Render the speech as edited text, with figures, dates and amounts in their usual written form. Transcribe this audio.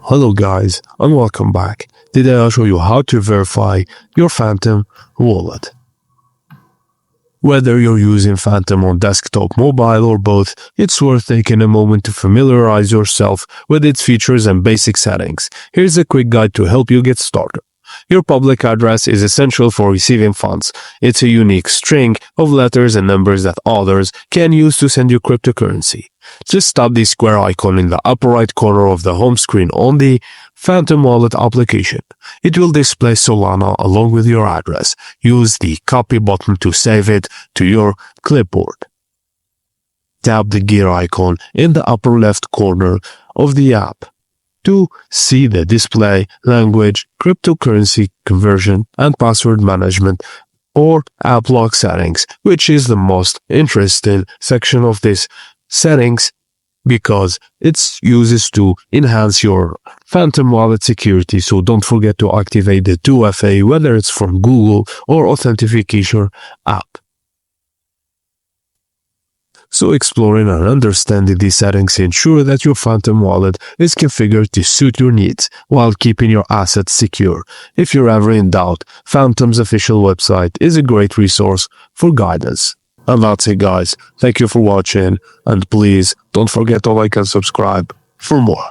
Hello guys and welcome back. Today I'll show you how to verify your Phantom wallet. Whether you're using Phantom on desktop, mobile or both, it's worth taking a moment to familiarize yourself with its features and basic settings. Here's a quick guide to help you get started. Your public address is essential for receiving funds. It's a unique string of letters and numbers that others can use to send you cryptocurrency. Just tap the square icon in the upper right corner of the home screen on the Phantom Wallet application. It will display Solana along with your address. Use the copy button to save it to your clipboard. Tap the gear icon in the upper left corner of the app to see the display, language, cryptocurrency conversion, and password management or app lock settings, which is the most interesting section of this settings because it's uses to enhance your Phantom wallet security. So don't forget to activate the 2FA, whether it's from Google or authentication app. So exploring and understanding these settings ensure that your Phantom wallet is configured to suit your needs while keeping your assets secure. If you're ever in doubt, Phantom's official website is a great resource for guidance. And that's it guys, thank you for watching and please don't forget to like and subscribe for more.